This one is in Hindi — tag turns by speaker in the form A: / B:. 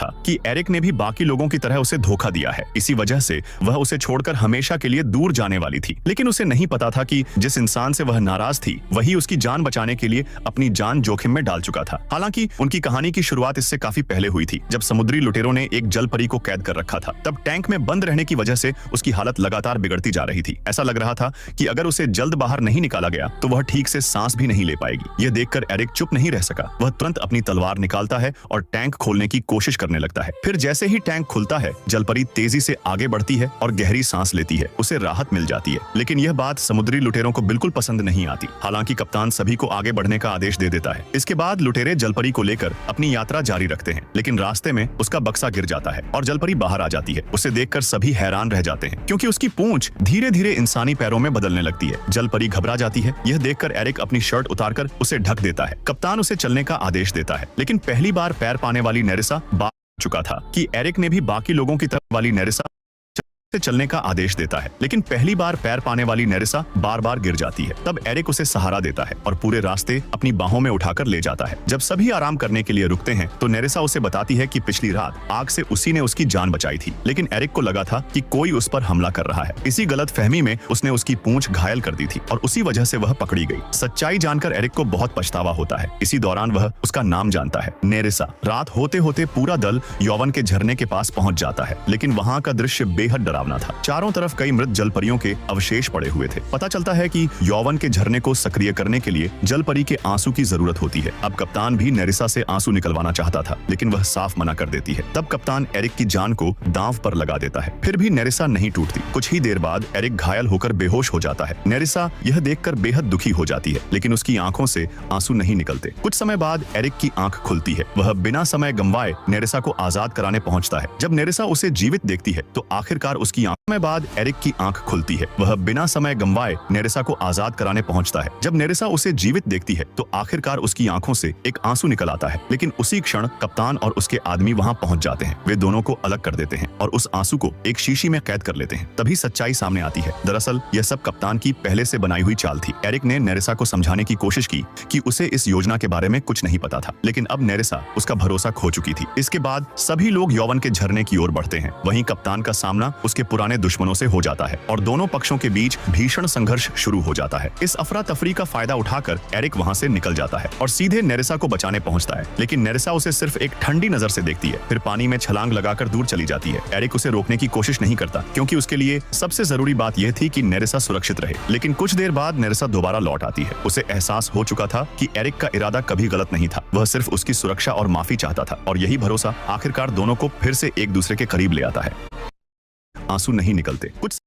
A: था कि एरिक ने भी बाकी लोगों की तरह उसे धोखा दिया है। इसी वजह से वह उसे छोड़कर हमेशा के लिए दूर जाने वाली थी। लेकिन उसे नहीं पता था कि जिस इंसान से वह नाराज थी वही उसकी जान बचाने के लिए अपनी जान जोखिम में डाल चुका था। हालांकि उनकी कहानी की शुरुआत इससे काफी पहले हुई थी, जब समुद्री लुटेरों ने एक जल परी को कैद कर रखा था। तब टैंक में बंद रहने की वजह से उसकी हालत लगातार बिगड़ती जा रही थी। ऐसा लग रहा था कि अगर उसे जल्द बाहर नहीं निकाला गया तो वह ठीक से सांस भी नहीं ले पाएगी। यह देखकर एरिक चुप नहीं रह सका। वह तुरंत अपनी तलवार निकालता है और टैंक खोलने की कोशिश करने लगता है। फिर जैसे ही टैंक खुलता है, जलपरी तेजी से आगे बढ़ती है और गहरी सांस लेती है। उसे राहत मिल जाती है। लेकिन यह बात समुद्री लुटेरों को बिल्कुल पसंद नहीं आती। हालांकि कप्तान सभी को आगे बढ़ने का आदेश दे देता है। इसके बाद लुटेरे जलपरी को लेकर अपनी यात्रा जारी रखते हैं, लेकिन रास्ते में उसका बक्सा गिर जाता है और जलपरी बाहर आ जाती है। उसे देखकर सभी हैरान रह जाते हैं, क्योंकि उसकी पूंछ धीरे धीरे इंसानी पैरों में बदलने लगती है। जलपरी घबरा जाती है। यह देखकर एरिक अपनी शर्ट उतारकर उसे ढक देता है। कप्तान उसे चलने का आदेश देता है, लेकिन पहली बार पैर पाने वाली नेरिसा चुका था कि एरिक ने भी बाकी लोगों की तरह वाली नेरिसा से चलने का आदेश देता है। लेकिन पहली बार पैर पाने वाली नेरिसा बार बार गिर जाती है। तब एरिक उसे सहारा देता है और पूरे रास्ते अपनी बाहों में उठाकर ले जाता है। जब सभी आराम करने के लिए रुकते हैं तो नेरिसा उसे बताती है कि पिछली रात आग से उसी ने उसकी जान बचाई थी। लेकिन एरिक को लगा था कि कोई उस पर हमला कर रहा है। इसी गलतफहमी में उसने उसकी पूंछ घायल कर दी थी और उसी वजह से वह पकड़ी गई। सच्चाई जानकर एरिक को बहुत पछतावा होता है। इसी दौरान वह उसका नाम जानता है, नेरिसा। रात होते होते पूरा दल यौवन के झरने के पास पहुंच जाता है, लेकिन वहां का दृश्य बेहद डरावना था। चारों तरफ कई मृत जलपरियों के अवशेष पड़े हुए थे। पता चलता है कि यौवन के झरने को सक्रिय करने के लिए जलपरी के आंसू की जरूरत होती है। अब कप्तान भी नेरिसा से आंसू निकलवाना चाहता था, लेकिन वह साफ मना कर देती है। तब कप्तान एरिक की जान को दांव पर लगा देता है। फिर भी नेरिसा नहीं टूटती। कुछ ही देर बाद एरिक घायल होकर बेहोश हो जाता है। नेरिसा यह देखकर बेहद दुखी हो जाती है, लेकिन उसकी आंखों से आंसू नहीं निकलते। कुछ समय बाद एरिक की आंख खुलती है। वह बिना समय गंवाए नेरिसा को आजाद कराने पहुंचता है। जब नेरिसा उसे जीवित देखती है तो आखिरकार उसकी समय बाद एरिक की आंख खुलती है। वह बिना समय गंवाए नेरिसा को आजाद कराने पहुंचता है। जब नेरिसा उसे जीवित देखती है तो आखिरकार उसकी आंखों से एक आंसू निकल आता है। लेकिन उसी क्षण कप्तान और उसके आदमी वहां पहुंच जाते हैं। वे दोनों को अलग कर देते हैं और उस आंसू को एक शीशी में कैद कर लेते हैं। तभी सच्चाई सामने आती है। दरअसल यह सब कप्तान की पहले से बनाई हुई चाल थी। एरिक ने नेरिसा को समझाने की कोशिश की कि उसे इस योजना के बारे में कुछ नहीं पता था, लेकिन अब नेरिसा उसका भरोसा खो चुकी थी। इसके बाद सभी लोग यौवन के झरने की ओर बढ़ते हैं। वहीं कप्तान का सामना उसके पुराने दुश्मनों से हो जाता है और दोनों पक्षों के बीच भीषण संघर्ष शुरू हो जाता है। इस अफरा तफरी का फायदा उठाकर एरिक वहां से निकल जाता है और सीधे नेरिसा को बचाने पहुंचता है। लेकिन नेरिसा उसे सिर्फ एक ठंडी नजर से देखती है, फिर पानी में छलांग लगाकर दूर चली जाती है। एरिक उसे रोकने की कोशिश नहीं करता, क्योंकि उसके लिए सबसे जरूरी बात यह थी कि नेरिसा सुरक्षित रहे। लेकिन कुछ देर बाद नेरिसा दोबारा लौट आती है। उसे एहसास हो चुका था कि एरिक का इरादा कभी गलत नहीं था। वह सिर्फ उसकी सुरक्षा और माफी चाहता था, और यही भरोसा आखिरकार दोनों को फिर से एक दूसरे के करीब ले आता है। आंसू नहीं निकलते। कुछ